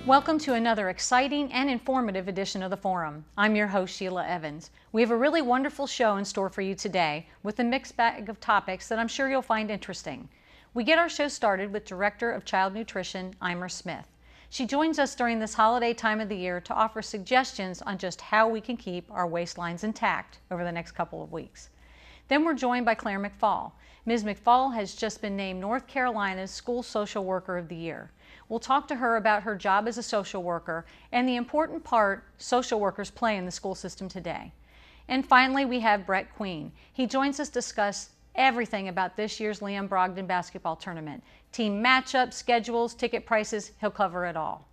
Welcome to another exciting and informative edition of the Forum. I'm your host, Sheila Evans. We have a really wonderful show in store for you today with a mixed bag of topics that I'm sure you'll find interesting. We get our show started with Director of Child Nutrition, Eimer Smith. She joins us during this holiday time of the year to offer suggestions on just how we can keep our waistlines intact over the next couple of weeks. Then we're joined by Claire McFall. Ms. McFall has just been named North Carolina's School Social Worker of the Year. We'll talk to her about her job as a social worker and the important part social workers play in the school system today. And finally, we have Brett Queen. He joins us to discuss everything about this year's Liam Brogdon basketball tournament. Team matchups, schedules, ticket prices, he'll cover it all.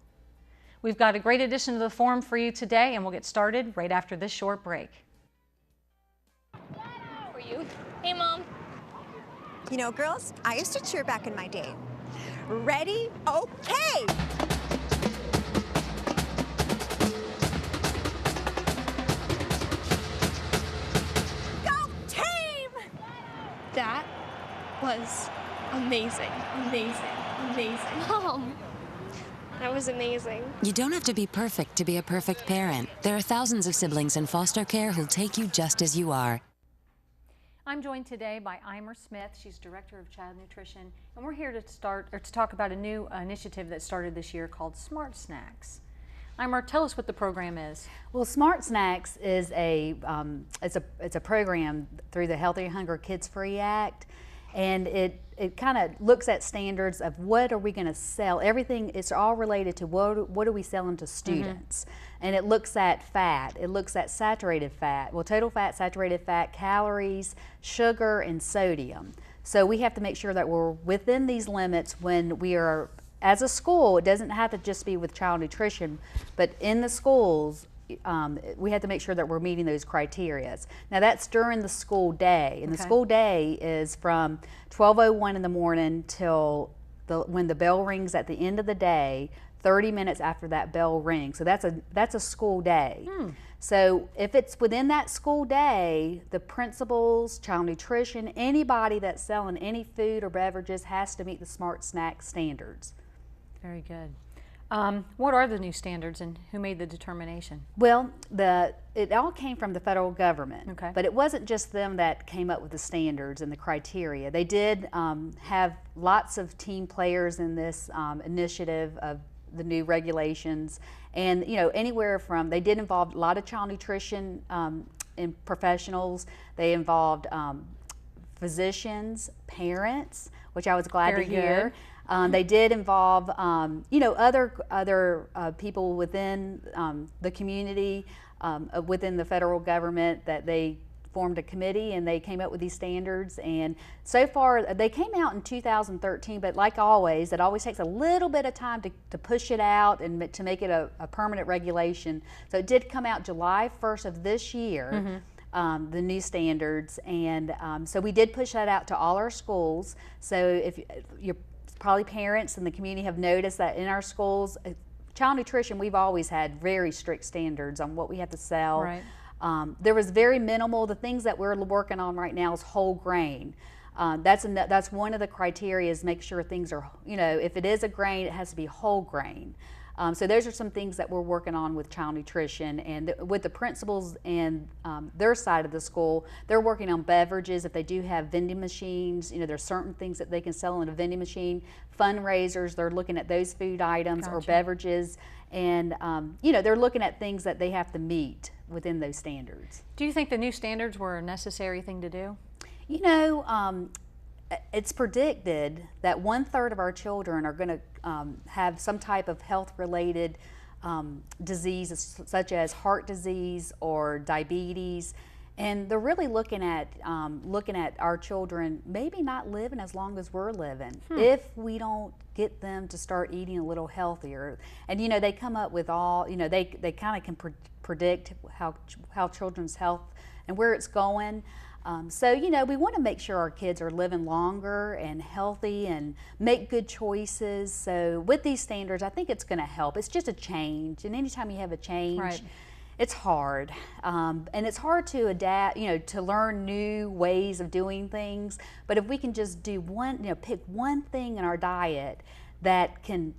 We've got a great edition of the Forum for you today, and we'll get started right after this short break. For you. Hey, Mom. You know, girls, I used to cheer back in my day. Ready? Okay! Go team! That was amazing. Mom, that was amazing. You don't have to be perfect to be a perfect parent. There are thousands of siblings in foster care who'll take you just as you are. I'm joined today by Eimer Smith. She's Director of Child Nutrition, and we're here to talk about a new initiative that started this year called Smart Snacks. Eimer, tell us what the program is. Well, Smart Snacks is it's a program through the Healthy Hunger Kids Free Act, and it kind of looks at standards of what are we going to sell. Everything, it's all related to what are we selling to students. And it looks at fat, it looks at saturated fat, well, total fat, saturated fat, calories, sugar, and sodium. So we have to make sure that we're within these limits when we are, as a school. It doesn't have to just be with child nutrition, but in the schools, we have to make sure that we're meeting those criteria. Now that's during the school day, and the school day is from 12:01 in the morning till when the bell rings at the end of the day, 30 minutes after that bell rings. So that's a school day. So if it's within that school day, the principals, child nutrition, anybody that's selling any food or beverages has to meet the Smart Snack standards. Very good. What are the new standards and who made the determination? Well, it all came from the federal government, Okay. But it wasn't just them that came up with the standards and the criteria. They did have lots of team players in this initiative of the new regulations, and anywhere from, they did involve a lot of child nutrition and professionals. They involved physicians, parents, which I was glad Very to hear. good. They did involve, other people within the community, within the federal government, that they formed a committee and they came up with these standards. And so far, they came out in 2013, but like always, it always takes a little bit of time to push it out and to make it a permanent regulation. So it did come out July 1st of this year. The new standards, and so we did push that out to all our schools. So if you're probably parents in the community have noticed that in our schools, child nutrition, we've always had very strict standards on what we have to sell. Right. There was very minimal. The things that we're working on right now is whole grain. That's one of the criteria, is make sure things are, if it is a grain, it has to be whole grain. So those are some things that we're working on with child nutrition, and with the principals and their side of the school, they're working on beverages. If they do have vending machines, there's certain things that they can sell in a vending machine. Fundraisers, they're looking at those food items or beverages, and they're looking at things that they have to meet within those standards. Do you think the new standards were a necessary thing to do? It's predicted that 1/3 of our children are going to have some type of health-related disease, such as heart disease or diabetes, and they're really looking at our children maybe not living as long as we're living if we don't get them to start eating a little healthier. And they come up with all, they kind of can predict how children's health and where it's going. So we want to make sure our kids are living longer and healthy and make good choices. So with these standards, I think it's going to help. It's just a change, and anytime you have a change, Right. It's hard, and it's hard to adapt, to learn new ways of doing things. But if we can just do pick one thing in our diet that can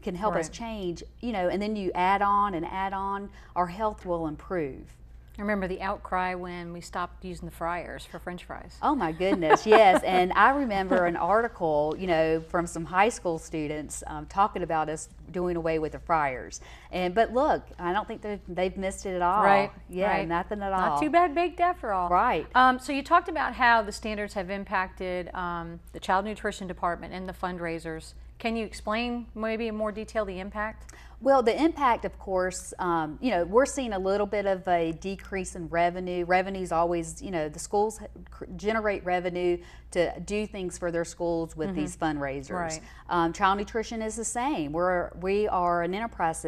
can help us Right. change, you know, and then you add on and add on, our health will improve. I remember the outcry when we stopped using the fryers for French fries. Oh my goodness, yes. And I remember an article, you know, from some high school students talking about us doing away with the fryers. But look, I don't think they've missed it at all. Right. Yeah, right. nothing at all. Not too bad baked after all. Right. So you talked about how the standards have impacted the child nutrition department and the fundraisers. Can you explain maybe in more detail the impact? Well, the impact, of course, you know, we're seeing a little bit of a decrease in revenue. Revenue's always, you know, the schools generate revenue to do things for their schools with these fundraisers. Right. Child nutrition is the same. We are an enterprise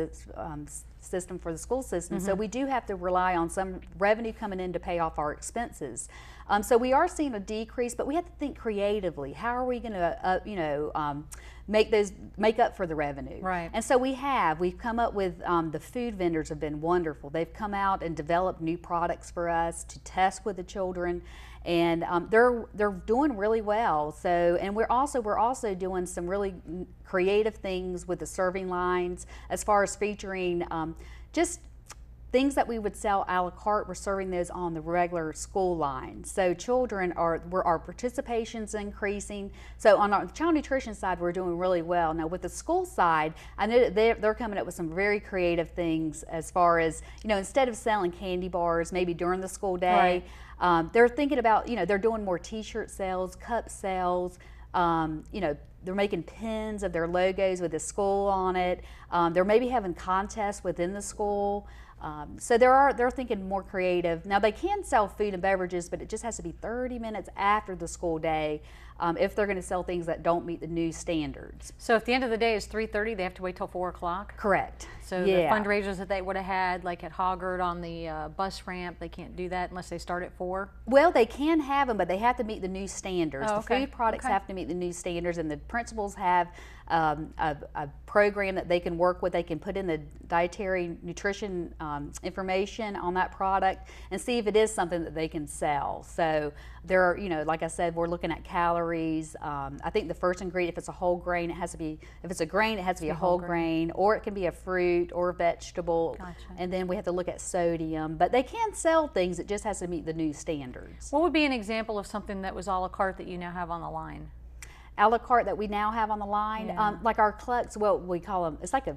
system for the school system, so we do have to rely on some revenue coming in to pay off our expenses. So we are seeing a decrease, but we have to think creatively. How are we going to, you know, make up for the revenue? Right. And so we've come up with, the food vendors have been wonderful. They've come out and developed new products for us to test with the children, and they're doing really well. So, and we're also doing some really creative things with the serving lines as far as featuring just things that we would sell a la carte. We're serving those on the regular school line. So our participation's increasing. So on our child nutrition side, we're doing really well. Now with the school side, I know that they're coming up with some very creative things as far as, you know, instead of selling candy bars maybe during the school day, they're thinking about, you know, they're doing more t-shirt sales, cup sales, you know, they're making pins of their logos with the school on it. They're maybe having contests within the school. So they're thinking more creative. Now they can sell food and beverages, but it just has to be 30 minutes after the school day if they're going to sell things that don't meet the new standards. So if the end of the day is 3:30, they have to wait till 4 o'clock? Correct. So the fundraisers that they would have had, like at Hoggard on the bus ramp, they can't do that unless they start at 4? Well, they can have them, but they have to meet the new standards. Oh, okay. The food products have to meet the new standards, and the principals have a program that they can work with. They can put in the dietary nutrition information on that product and see if it is something that they can sell. So there are, you know, like I said, we're looking at calories. I think the first ingredient, if it's a whole grain, it has to be, if it's a grain, it has to be a whole grain, or it can be a fruit or a vegetable. Gotcha. And then we have to look at sodium. But they can sell things, it just has to meet the new standards. What would be an example of something that was a la carte that you now have on the line? A la carte that we now have on the line, Yeah. like our Clucks, well, we call them, it's like a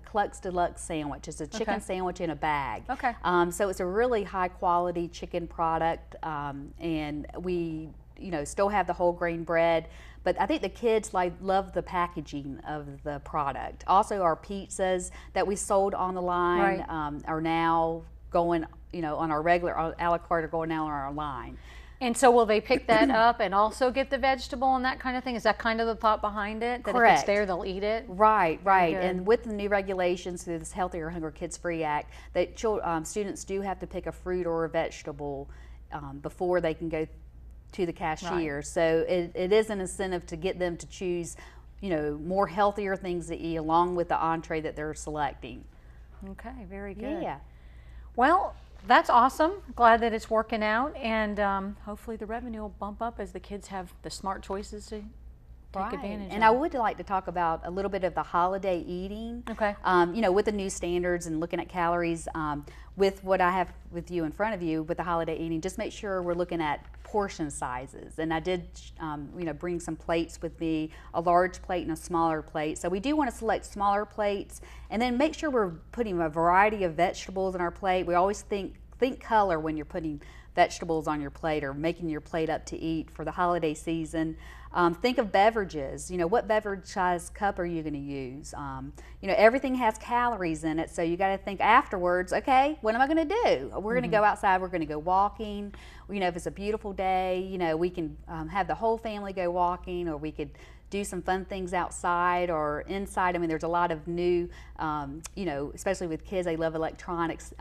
Clucks Deluxe sandwich. It's a chicken sandwich in a bag. Okay. So it's a really high quality chicken product, and we, you know, still have the whole grain bread. But I think the kids love the packaging of the product. Also, our pizzas that we sold on the line are now going, you know, on our regular a la carte, are going now on our line. And so will they pick that up and also get the vegetable and that kind of thing? Is that kind of the thought behind it? That Correct. if it's there, they'll eat it? Right. good. And with the new regulations through this Healthier Hunger Kids Free Act, that students do have to pick a fruit or a vegetable before they can go to the cashier. Right. So it is an incentive to get them to choose, you know, more healthier things to eat along with the entree that they're selecting. Okay, very good. Yeah. Well, that's awesome. Glad that it's working out, and hopefully the revenue will bump up as the kids have the smart choices to take advantage And of. I would like to talk about a little bit of the holiday eating. Okay. You know, with the new standards and looking at calories, with what I have with you in front of you with the holiday eating, just make sure we're looking at portion sizes. And I did, you know, bring some plates with me, a large plate and a smaller plate. So we do want to select smaller plates, and then make sure we're putting a variety of vegetables in our plate. We always think color when you're putting vegetables on your plate or making your plate up to eat for the holiday season. Think of beverages. You know, what beverage size cup are you going to use? You know, everything has calories in it, so you got to think afterwards, okay, what am I going to do? We're going to go outside, we're going to go walking. You know, if it's a beautiful day, you know, we can have the whole family go walking, or we could do some fun things outside or inside. I mean, there's a lot of new, you know, especially with kids, they love electronics,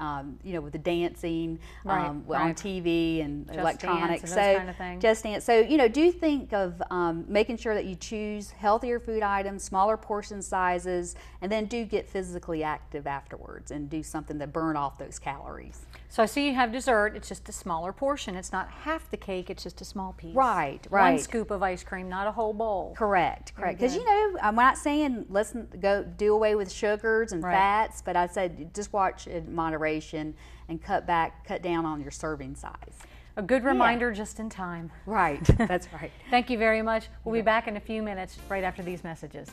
you know, with the dancing on TV and Just electronics. Dance and those kind of things. Just Dance. So, you know, do think of making sure that you choose healthier food items, smaller portion sizes, and then do get physically active afterwards and do something to burn off those calories. So I see you have dessert. It's just a smaller portion. It's not half the cake. It's just a small piece. Right, One right. scoop of ice cream, not a whole bowl. Correct, correct. Because good. you know, I'm not saying let's go do away with sugars and Right. fats, but I said just watch in moderation and cut down on your serving size. A good reminder just in time. Right, that's right. Thank you very much. We'll be back in a few minutes right after these messages.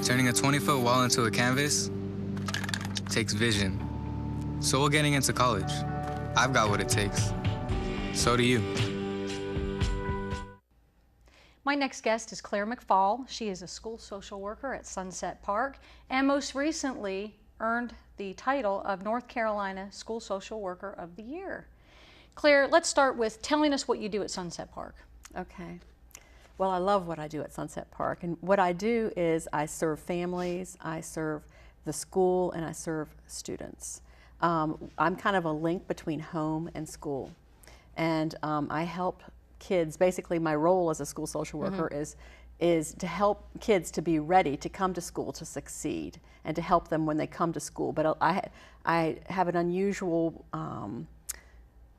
Turning a 20-foot wall into a canvas takes vision. So will getting into college. I've got what it takes. So do you. My next guest is Claire McFall. She is a school social worker at Sunset Park and most recently earned the title of North Carolina School Social Worker of the Year. Claire, let's start with telling us what you do at Sunset Park. Okay. Well, I love what I do at Sunset Park, and what I do is I serve families, I serve the school, and I serve students. I'm kind of a link between home and school, and I help kids. Basically, my role as a school social worker is to help kids to be ready to come to school to succeed, and to help them when they come to school. But I have an unusual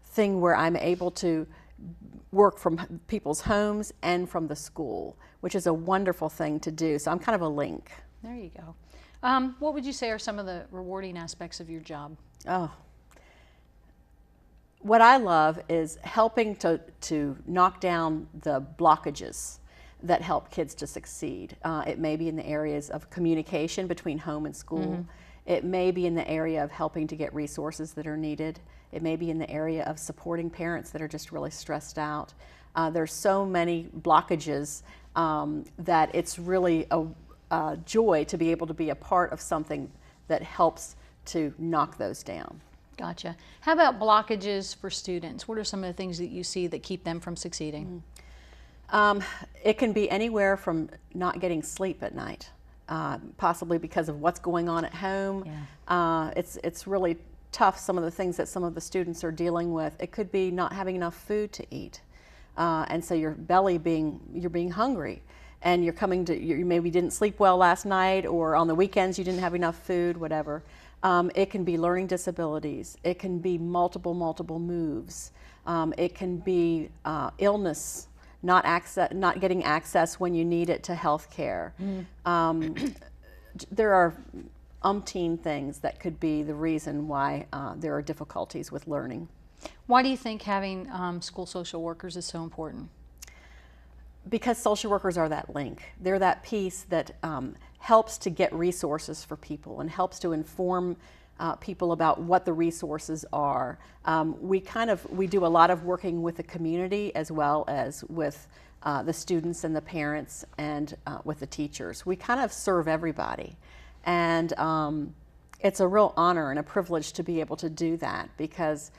thing where I'm able to work from people's homes and from the school, which is a wonderful thing to do. So I'm kind of a link. There you go. What would you say are some of the rewarding aspects of your job? Oh, what I love is helping to knock down the blockages that help kids to succeed. It may be in the areas of communication between home and school. It may be in the area of helping to get resources that are needed. It may be in the area of supporting parents that are just really stressed out. There's so many blockages that it's really a joy to be able to be a part of something that helps to knock those down. Gotcha. How about blockages for students? What are some of the things that you see that keep them from succeeding? It can be anywhere from not getting sleep at night, possibly because of what's going on at home. Yeah. It's really tough, some of the things that some of the students are dealing with. It could be not having enough food to eat, and so your belly you're being hungry, and you maybe didn't sleep well last night, or on the weekends you didn't have enough food, whatever. It can be learning disabilities. It can be multiple moves. It can be illness, not getting access when you need it to health care. There are umpteen things that could be the reason why there are difficulties with learning. Why do you think having school social workers is so important? Because social workers are that link. They're that piece that helps to get resources for people and helps to inform people about what the resources are. We do a lot of working with the community as well as with the students and the parents and with the teachers. We kind of serve everybody. And it's a real honor and a privilege to be able to do that, because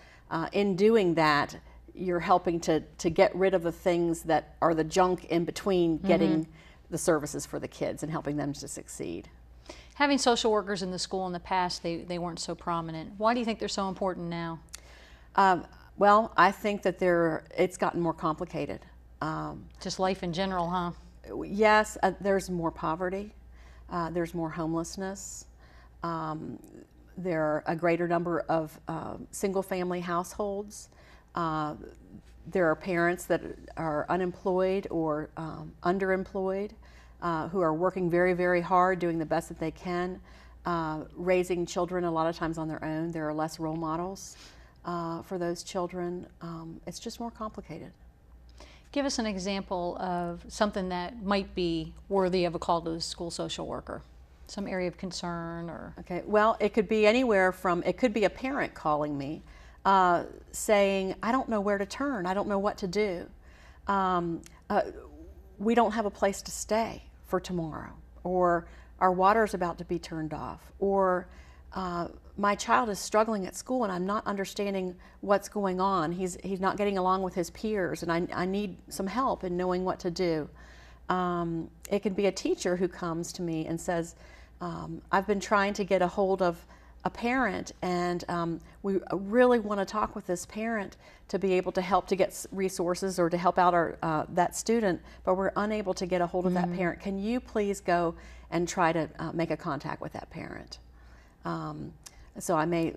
in doing that, you're helping to get rid of the things that are the junk in between getting the services for the kids and helping them to succeed. Having social workers in the school in the past, they weren't so prominent. Why do you think they're so important now? Well, I think that it's gotten more complicated. Just life in general, huh? Yes, there's more poverty. There's more homelessness. There are a greater number of single-family households. There are parents that are unemployed or underemployed, who are working very, very hard, doing the best that they can, raising children a lot of times on their own. There are less role models for those children. It's just more complicated. Give us an example of something that might be worthy of a call to the school social worker. Some area of concern or... Okay, well, it could be anywhere from, it could be a parent calling me saying, I don't know where to turn, I don't know what to do. We don't have a place to stay for tomorrow, or our water's about to be turned off, or my child is struggling at school and I'm not understanding what's going on. He's not getting along with his peers, and I need some help in knowing what to do. It can be a teacher who comes to me and says, I've been trying to get a hold of a parent, and we really want to talk with this parent to be able to help to get resources or to help out that student, but we're unable to get a hold of that parent. Can you please go and try to make a contact with that parent? So I may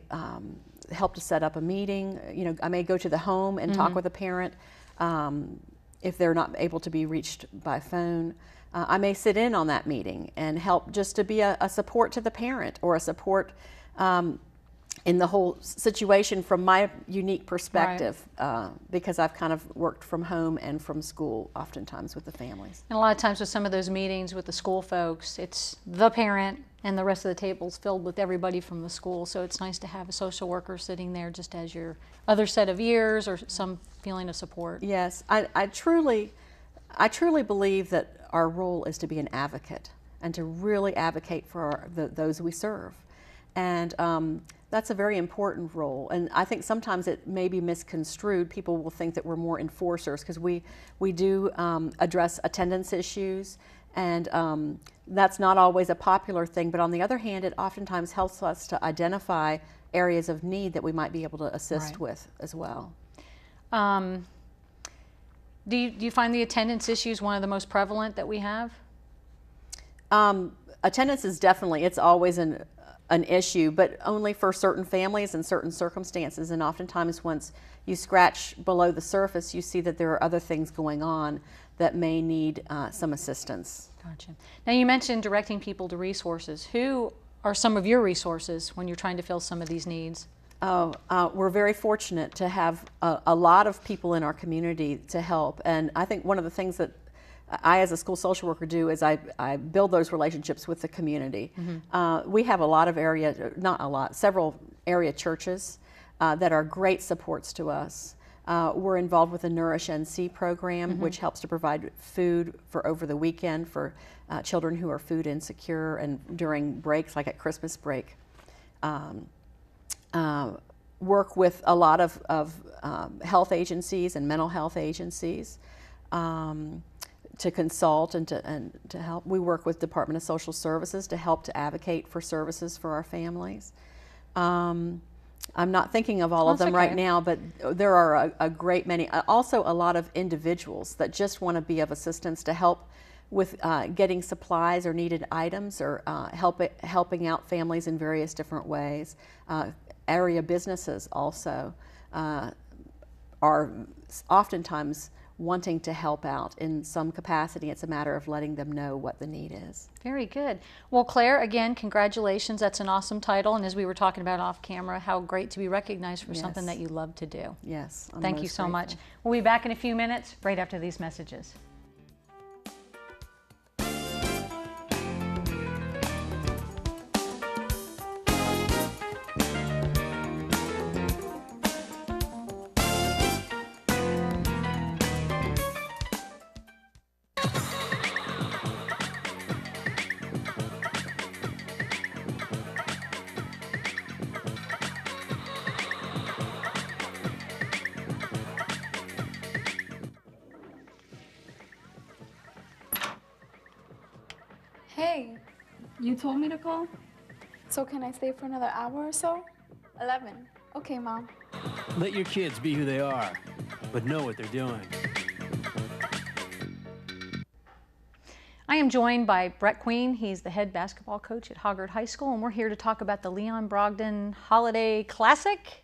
help to set up a meeting. You know, I may go to the home and talk with a parent if they're not able to be reached by phone. I may sit in on that meeting and help just to be a support to the parent, or a support in the whole situation from my unique perspective, because I've kind of worked from home and from school oftentimes with the families. And a lot of times with some of those meetings with the school folks, it's the parent and the rest of the table's filled with everybody from the school, so it's nice to have a social worker sitting there just as your other set of ears or some feeling of support. Yes, I truly believe that our role is to be an advocate and to really advocate for those we serve. And that's a very important role. And I think sometimes it may be misconstrued. People will think that we're more enforcers, because we do address attendance issues, and that's not always a popular thing. But on the other hand, it oftentimes helps us to identify areas of need that we might be able to assist with as well. Do you find the attendance issues one of the most prevalent that we have? Attendance is definitely, it's always an issue, but only for certain families and certain circumstances. And oftentimes once you scratch below the surface, you see that there are other things going on that may need some assistance. Gotcha. Now you mentioned directing people to resources. Who are some of your resources when you're trying to fill some of these needs? We're very fortunate to have a lot of people in our community to help. And I think one of the things that I, as a school social worker, do is I build those relationships with the community. We have a lot of several area churches that are great supports to us. We're involved with the Nourish NC program, which helps to provide food for over the weekend for children who are food insecure and during breaks, like at Christmas break. Work with a lot of health agencies and mental health agencies to consult and to help. We work with Department of Social Services to help to advocate for services for our families. I'm not thinking of all of them right now, but there are a great many. Also a lot of individuals that just want to be of assistance to help with getting supplies or needed items, or helping out families in various different ways. Area businesses also are oftentimes wanting to help out in some capacity. It's a matter of letting them know what the need is. Very good. Well, Claire, again, congratulations. That's an awesome title. And as we were talking about off camera, how great to be recognized for something that you love to do. Yes. Thank you so much. We'll be back in a few minutes, right after these messages. Hey, you told me to call? So can I stay for another hour or so? 11. Okay, Mom. Let your kids be who they are, but know what they're doing. I am joined by Brett Queen. He's the head basketball coach at Hoggard High School, and we're here to talk about the Leon Brogdon Holiday Classic.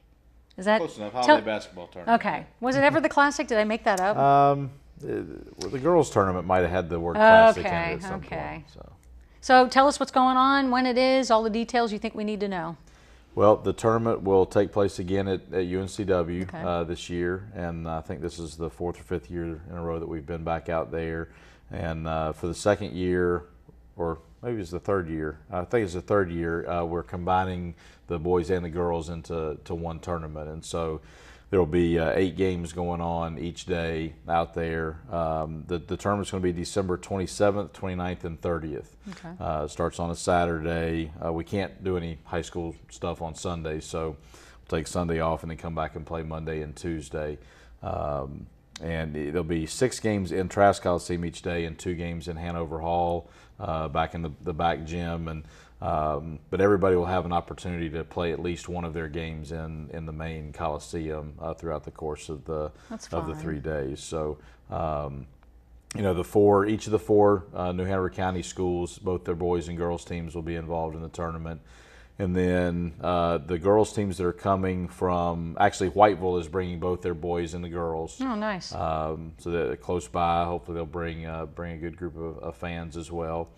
Is that close enough? Holiday basketball tournament. Okay. Was it ever the Classic? Did I make that up? The girls' tournament might have had the word Classic in it at some point. So. So tell us what's going on, when it is, all the details you think we need to know. Well, the tournament will take place again at UNCW this year, and I think this is the 4th or 5th year in a row that we've been back out there. And for the second year, or maybe it's the third year, I think it's the third year, we're combining the boys and the girls into one tournament. And so there will be 8 games going on each day out there. The tournament's going to be December 27th, 29th, and 30th. Okay. It starts on a Saturday. We can't do any high school stuff on Sunday, so we'll take Sunday off and then come back and play Monday and Tuesday. And there'll be 6 games in Trask Coliseum each day and 2 games in Hanover Hall, back in the back gym. And but everybody will have an opportunity to play at least one of their games in the main Coliseum throughout the course of the 3 days. So you know, each of the 4 New Hanover County schools, both their boys and girls teams will be involved in the tournament. And then the girls teams that are coming from, actually Whiteville is bringing both their boys and the girls. Oh, nice. So they're close by. Hopefully they'll bring a good group of fans as well.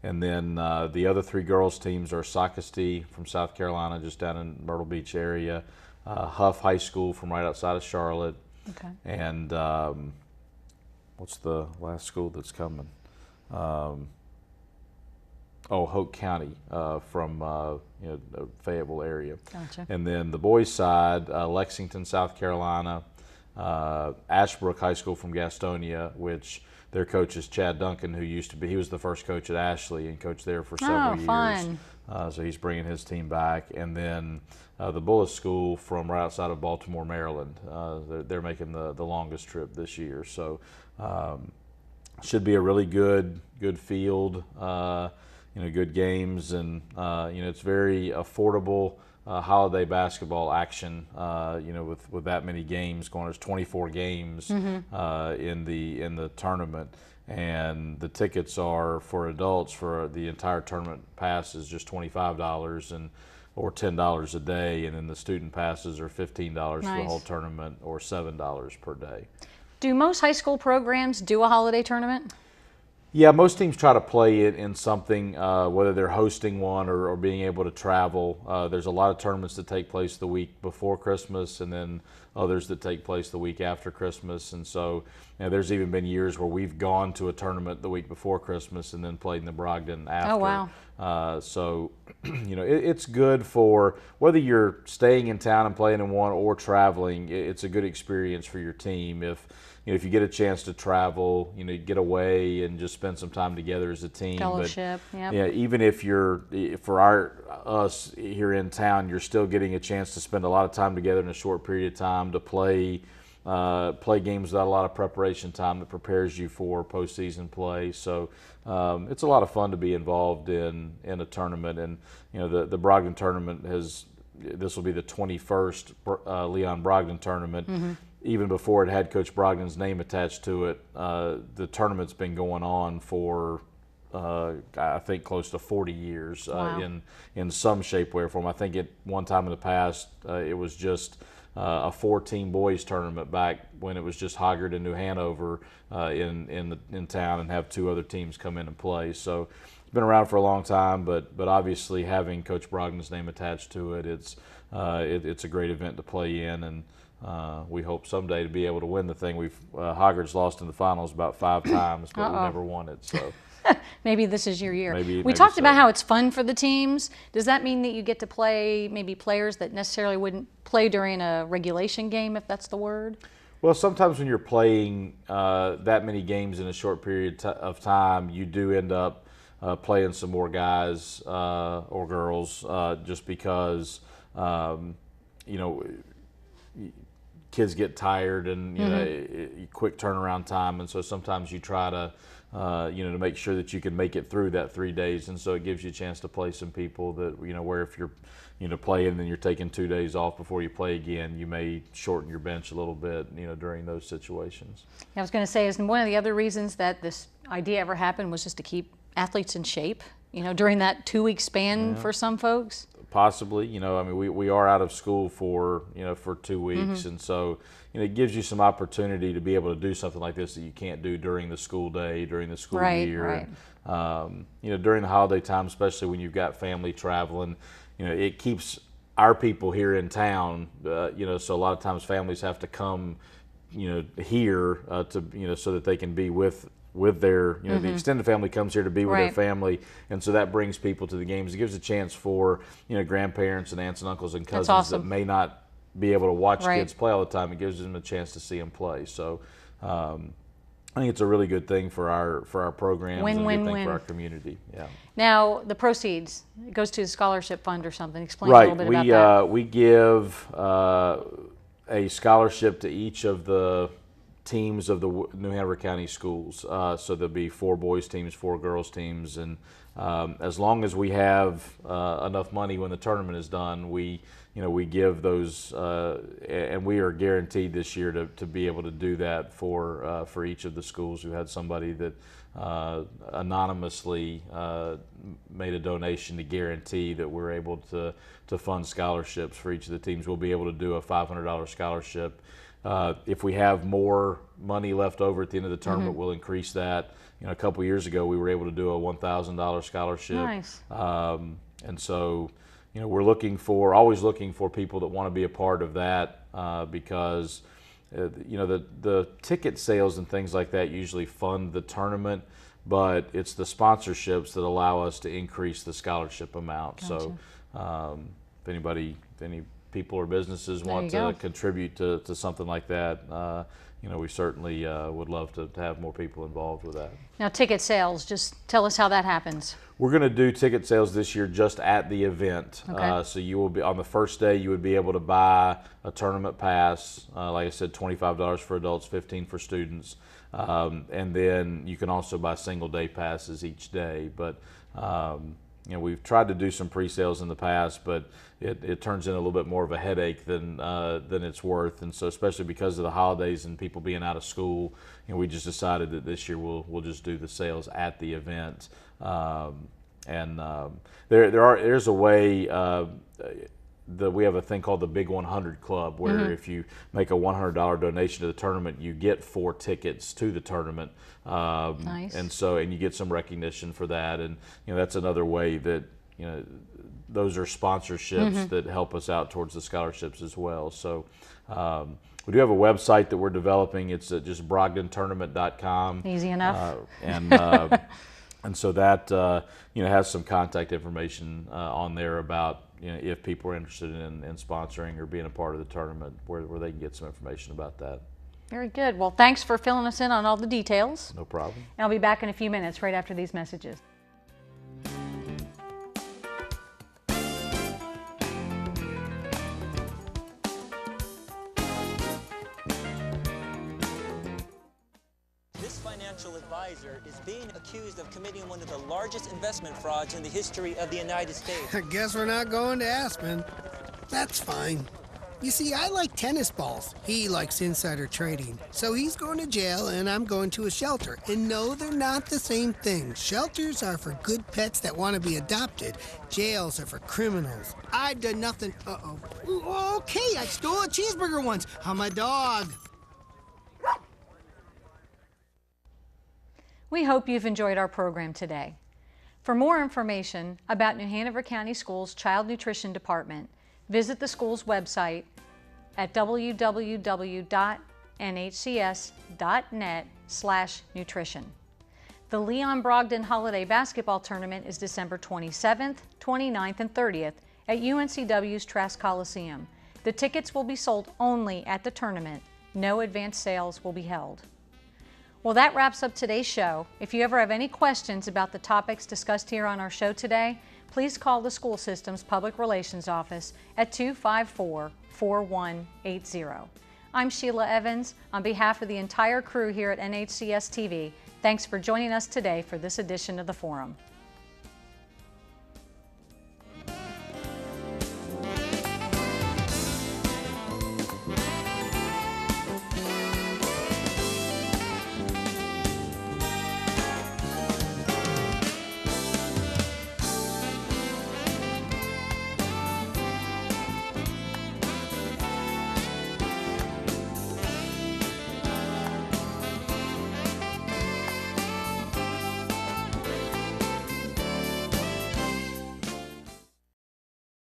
And then the other 3 girls teams are Socastee from South Carolina, just down in Myrtle Beach area, Huff High School from right outside of Charlotte, Okay. and what's the last school that's coming? Hoke County from the Fayetteville area. Gotcha. And then the boys' side, Lexington, South Carolina, Ashbrook High School from Gastonia, which their coach is Chad Duncan, he was the first coach at Ashley and coached there for several years. Fun. So he's bringing his team back. And then the Bullis School from right outside of Baltimore, Maryland. They're making the longest trip this year. So should be a really good field. Good games, and it's very affordable holiday basketball action. With that many games going, there's 24 games in the tournament, and the tickets are for adults for the entire tournament pass is just $25 or $10 a day, and then the student passes are $15 for the whole tournament or $7 per day. Do most high school programs do a holiday tournament? Yeah, most teams try to play it in something, whether they're hosting one or being able to travel. There's a lot of tournaments that take place the week before Christmas, and then others that take place the week after Christmas. And so there's even been years where we've gone to a tournament the week before Christmas and then played in the Brogdon after. Oh, wow. So, it's good for whether you're staying in town and playing in one or traveling. It's a good experience for your team. If you get a chance to travel, get away and just spend some time together as a team. Fellowship, but, yeah. Even if for us here in town, you're still getting a chance to spend a lot of time together in a short period of time to play games without a lot of preparation time that prepares you for postseason play. So it's a lot of fun to be involved in a tournament. And the Brogdon tournament this will be the 21st Leon Brogdon tournament. Mm-hmm. Even before it had Coach Brogdon's name attached to it, the tournament's been going on for, I think, close to 40 years. Wow. In some shape, way, or form. I think at one time in the past, it was just a 4-team boys tournament back when it was just Hoggard and New Hanover in town, and have 2 other teams come in and play. So it's been around for a long time, but obviously having Coach Brogdon's name attached to it, it's a great event to play in, and we hope someday to be able to win the thing. Hoggard's lost in the finals about 5 times, but we've never won it. So maybe this is your year. Maybe talked so. about how it's fun for the teams. Does that mean that you get to play maybe players that necessarily wouldn't play during a regulation game, if that's the word? Well, sometimes when you're playing that many games in a short period of time, you do end up playing some more guys or girls just because, kids get tired and quick turnaround time, and so sometimes you try to to make sure that you can make it through that 3 days, and so it gives you a chance to play some people that where if you're playing and then you're taking 2 days off before you play again, you may shorten your bench a little bit during those situations. I was going to say, is one of the other reasons that this idea ever happened was just to keep athletes in shape during that 2-week span for some folks? Possibly, we are out of school for 2 weeks, and so it gives you some opportunity to be able to do something like this that you can't do during the school day, during the school year. Right. During the holiday time, especially when you've got family traveling, it keeps our people here in town. So a lot of times families have to come, here to so that they can be with their, the extended family comes here to be with their family, and so that brings people to the games. It gives a chance for, grandparents and aunts and uncles and cousins that may not be able to watch Right. kids play all the time. It gives them a chance to see them play. So I think it's a really good thing for our programs Win, and a win, good thing win. for our community. Yeah. Now, the proceeds, it goes to the scholarship fund or something. Explain a little bit about that. We give a scholarship to each of the teams of the New Hanover County schools. So there'll be 4 boys teams, 4 girls teams, and as long as we have enough money when the tournament is done, we give those, and we are guaranteed this year to be able to do that for each of the schools. We had somebody that anonymously made a donation to guarantee that we're able to fund scholarships for each of the teams. We'll be able to do a $500 scholarship. If we have more money left over at the end of the tournament, we'll increase that. A couple years ago, we were able to do a $1,000 scholarship. Nice. And so, we're always looking for people that want to be a part of that because, the ticket sales and things like that usually fund the tournament, but it's the sponsorships that allow us to increase the scholarship amount. Gotcha. So, if any people or businesses want to contribute to something like that, we certainly would love to have more people involved with that. Now, ticket sales, just tell us how that happens. We're going to do ticket sales this year just at the event. Okay. So you will be on the first day. You would be able to buy a tournament pass. Like I said, $25 for adults, $15 for students, and then you can also buy single day passes each day. But we've tried to do some pre-sales in the past, but it turns in a little bit more of a headache than it's worth. And so, especially because of the holidays and people being out of school, we just decided that this year we'll just do the sales at the event. There's a way. We have a thing called the Big 100 Club, where if you make a $100 donation to the tournament, you get 4 tickets to the tournament. Nice. And you get some recognition for that, and that's another way that those are sponsorships that help us out towards the scholarships as well. So we do have a website that we're developing. It's just brogdontournament.com. Easy enough. And so that has some contact information on there about if people are interested in sponsoring or being a part of the tournament, where they can get some information about that. Very good. Well, thanks for filling us in on all the details. No problem. And I'll be back in a few minutes right after these messages. Financial advisor is being accused of committing one of the largest investment frauds in the history of the United States. I guess we're not going to Aspen. That's fine. You see, I like tennis balls. He likes insider trading. So he's going to jail and I'm going to a shelter. And no, they're not the same thing. Shelters are for good pets that want to be adopted. Jails are for criminals. I've done nothing. Uh-oh. Okay, I stole a cheeseburger once on my dog. We hope you've enjoyed our program today. For more information about New Hanover County Schools Child Nutrition Department, visit the school's website at www.nhcs.net/nutrition. The Leon Brogdon Holiday Basketball Tournament is December 27th, 29th, and 30th at UNCW's Trask Coliseum. The tickets will be sold only at the tournament. No advance sales will be held. Well, that wraps up today's show. If you ever have any questions about the topics discussed here on our show today, please call the school system's Public Relations Office at 254-4180. I'm Sheila Evans. On behalf of the entire crew here at NHCS TV, thanks for joining us today for this edition of The Forum.